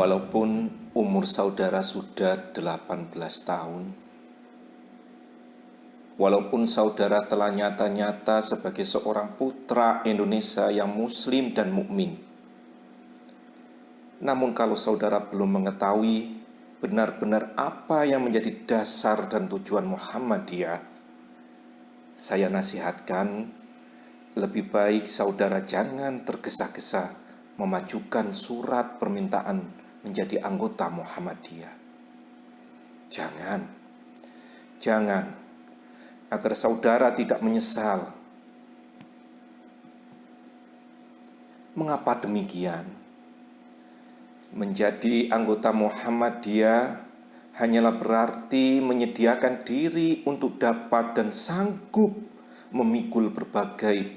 Walaupun umur saudara sudah 18 tahun, walaupun saudara telah nyata-nyata sebagai seorang putra Indonesia yang muslim dan mukmin, namun kalau saudara belum mengetahui benar-benar apa yang menjadi dasar dan tujuan Muhammadiyah, saya nasihatkan lebih baik saudara jangan tergesa-gesa memajukan surat permintaan menjadi anggota Muhammadiyah. Jangan, agar saudara tidak menyesal. Mengapa demikian? Menjadi anggota Muhammadiyah hanyalah berarti menyediakan diri untuk dapat dan sanggup memikul berbagai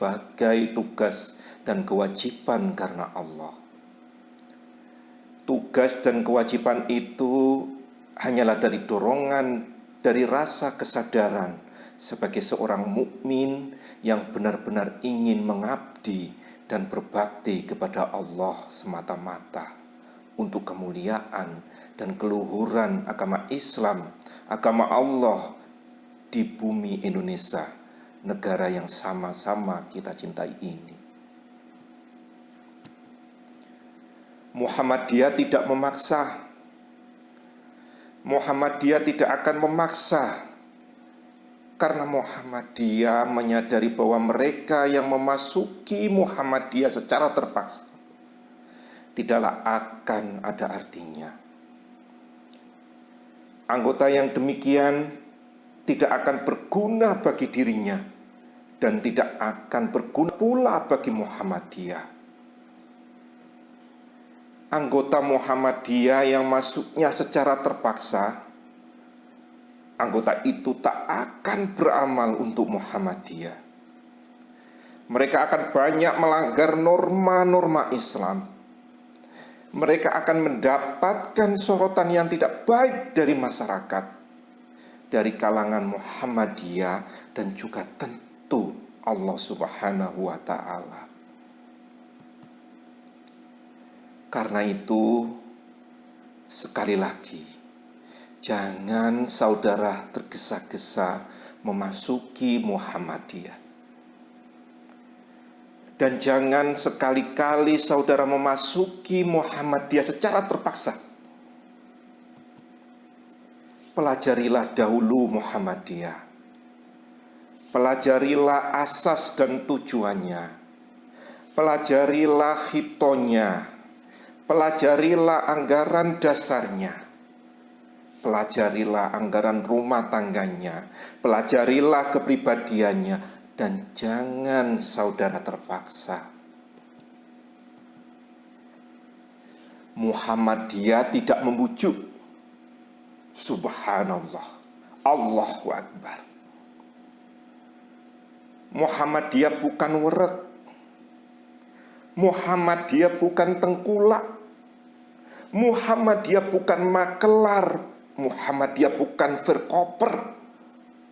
tugas dan kewajiban karena Allah. Tugas dan kewajiban itu hanyalah dari dorongan, dari rasa kesadaran sebagai seorang mukmin yang benar-benar ingin mengabdi dan berbakti kepada Allah semata-mata untuk kemuliaan dan keluhuran agama Islam, agama Allah di bumi Indonesia, negara yang sama-sama kita cintai ini. Muhammadiyah tidak memaksa. Muhammadiyah tidak akan memaksa, karena Muhammadiyah menyadari bahwa mereka yang memasuki Muhammadiyah secara terpaksa tidaklah akan ada artinya. Anggota yang demikian tidak akan berguna bagi dirinya dan tidak akan berguna pula bagi Muhammadiyah. Anggota Muhammadiyah yang masuknya secara terpaksa, anggota itu tak akan beramal untuk Muhammadiyah. Mereka akan banyak melanggar norma-norma Islam. Mereka akan mendapatkan sorotan yang tidak baik dari masyarakat, dari kalangan Muhammadiyah, dan juga tentu Allah Subhanahu wa Ta'ala. Karena itu, sekali lagi, jangan saudara tergesa-gesa memasuki Muhammadiyah. Dan jangan sekali-kali saudara memasuki Muhammadiyah secara terpaksa. Pelajarilah dahulu Muhammadiyah. Pelajarilah asas dan tujuannya. Pelajarilah hitonya. Pelajarilah anggaran dasarnya. Pelajarilah anggaran rumah tangganya. Pelajarilah kepribadiannya. Dan jangan saudara terpaksa. Muhammadiyah tidak membujuk. Subhanallah, Allahu Akbar. Muhammadiyah bukan werek. Muhammadiyah bukan tengkulak. Muhammadiyah bukan makelar. Muhammadiyah bukan verkoper.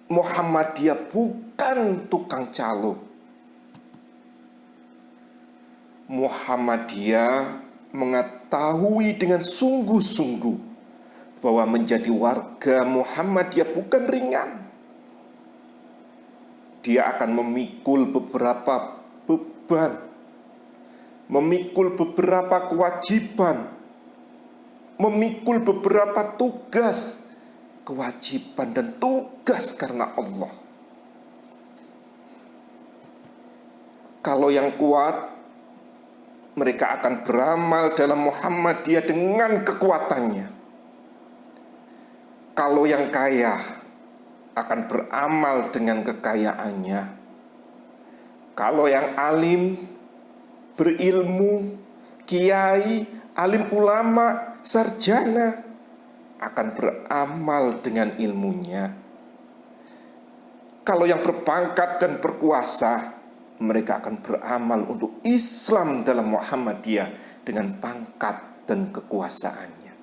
Muhammadiyah bukan tukang calo. Muhammadiyah mengetahui dengan sungguh-sungguh bahwa menjadi warga Muhammadiyah bukan ringan. Dia akan memikul beberapa beban, memikul beberapa kewajiban, memikul beberapa tugas, kewajiban dan tugas karena Allah. Kalau yang kuat, mereka akan beramal dalam Muhammadiyah dengan kekuatannya. Kalau yang kaya, akan beramal dengan kekayaannya. Kalau yang alim, berilmu, kiai, alim ulama, sarjana, akan beramal dengan ilmunya. Kalau yang berpangkat dan berkuasa, mereka akan beramal untuk Islam dalam Muhammadiyah dengan pangkat dan kekuasaannya.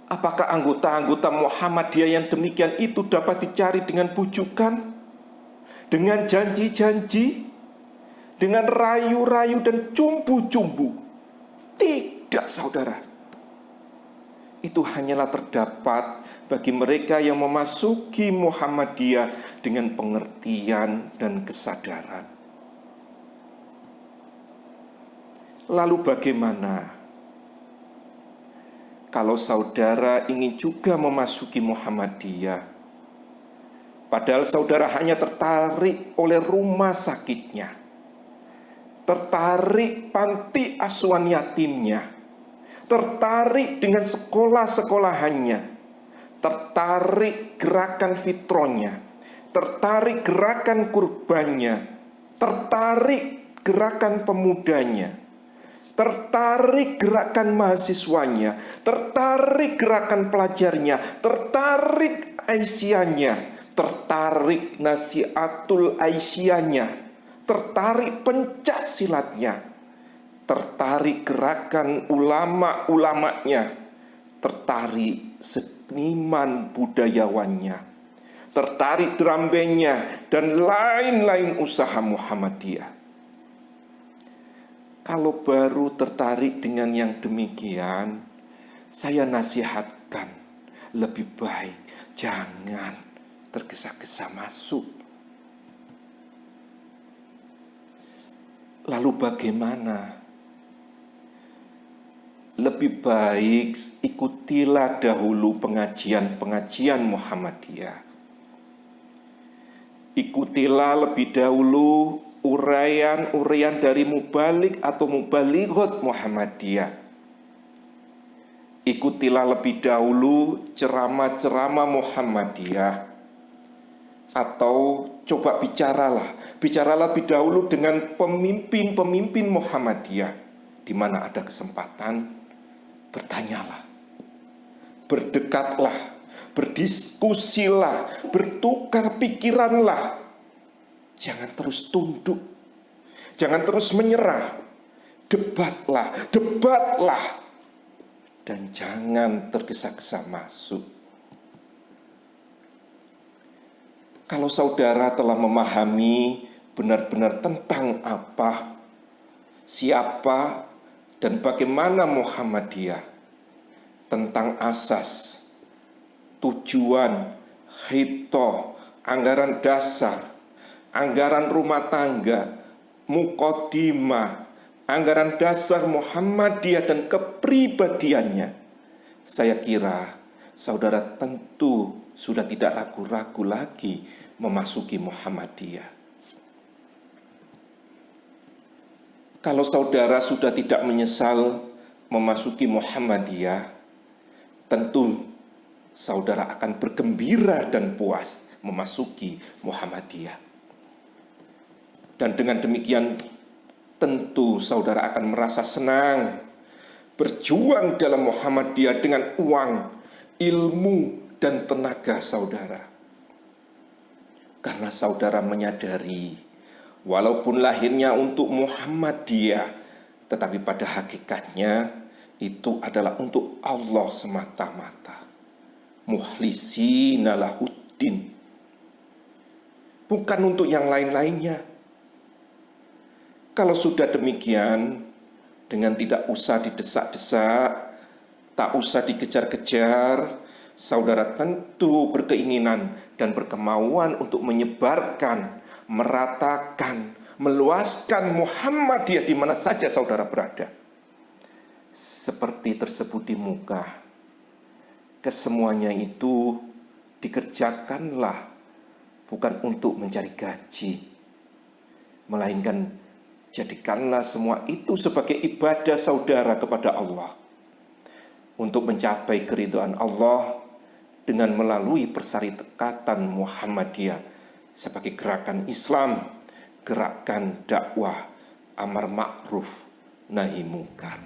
Apakah anggota-anggota Muhammadiyah yang demikian itu dapat dicari dengan bujukan, dengan janji-janji, dengan rayu-rayu dan cumbu-cumbu? Tidak, saudara. Itu hanyalah terdapat bagi mereka yang memasuki Muhammadiyah dengan pengertian dan kesadaran. Lalu bagaimana kalau saudara ingin juga memasuki Muhammadiyah, padahal saudara hanya tertarik oleh rumah sakitnya, tertarik panti asuhan yatimnya, tertarik dengan sekolah-sekolahannya, tertarik gerakan fitronya, tertarik gerakan kurbannya, tertarik gerakan pemudanya, tertarik gerakan mahasiswanya, tertarik gerakan pelajarnya, tertarik Aisyahnya, tertarik nasihatul Aisyahnya, tertarik pencak silatnya, tertarik gerakan ulama-ulamanya, tertarik seniman budayawannya, tertarik drum bandnya, dan lain-lain usaha Muhammadiyah. Kalau baru tertarik dengan yang demikian, saya nasihatkan lebih baik jangan tergesa-gesa masuk. Lalu bagaimana? Lebih baik ikutilah dahulu pengajian-pengajian Muhammadiyah. Ikutilah lebih dahulu uraian-uraian dari mubalik atau mubalighot Muhammadiyah. Ikutilah lebih dahulu ceramah-ceramah Muhammadiyah. Atau coba bicaralah lebih dahulu dengan pemimpin-pemimpin Muhammadiyah. Di mana ada kesempatan, bertanyalah, berdekatlah, berdiskusilah, bertukar pikiranlah. Jangan terus tunduk, jangan terus menyerah. Debatlah, dan jangan tergesa-gesa masuk. Kalau saudara telah memahami benar-benar tentang apa, siapa, dan bagaimana Muhammadiyah, tentang asas, tujuan, khitoh, anggaran dasar, anggaran rumah tangga, muqaddimah, anggaran dasar Muhammadiyah dan kepribadiannya, saya kira saudara tentu sudah tidak ragu-ragu lagi memasuki Muhammadiyah. Kalau saudara sudah tidak menyesal memasuki Muhammadiyah, tentu saudara akan bergembira dan puas memasuki Muhammadiyah. Dan dengan demikian tentu saudara akan merasa senang berjuang dalam Muhammadiyah dengan uang, ilmu, dan tenaga saudara. Karena saudara menyadari walaupun lahirnya untuk Muhammadiyah, tetapi pada hakikatnya itu adalah untuk Allah semata-mata. Mukhlisina lahuddin. Bukan untuk yang lain-lainnya. Kalau sudah demikian, dengan tidak usah didesak-desak, tak usah dikejar-kejar, saudara tentu berkeinginan dan berkemauan untuk menyebarkan, meratakan, meluaskan Muhammadiyah di mana saja saudara berada. Seperti tersebut di muka, kesemuanya itu dikerjakanlah bukan untuk mencari gaji, melainkan jadikanlah semua itu sebagai ibadah saudara kepada Allah, untuk mencapai keridhaan Allah dengan melalui persyarikatan Muhammadiyah sebagai gerakan Islam, gerakan dakwah amar ma'ruf nahi mungkar.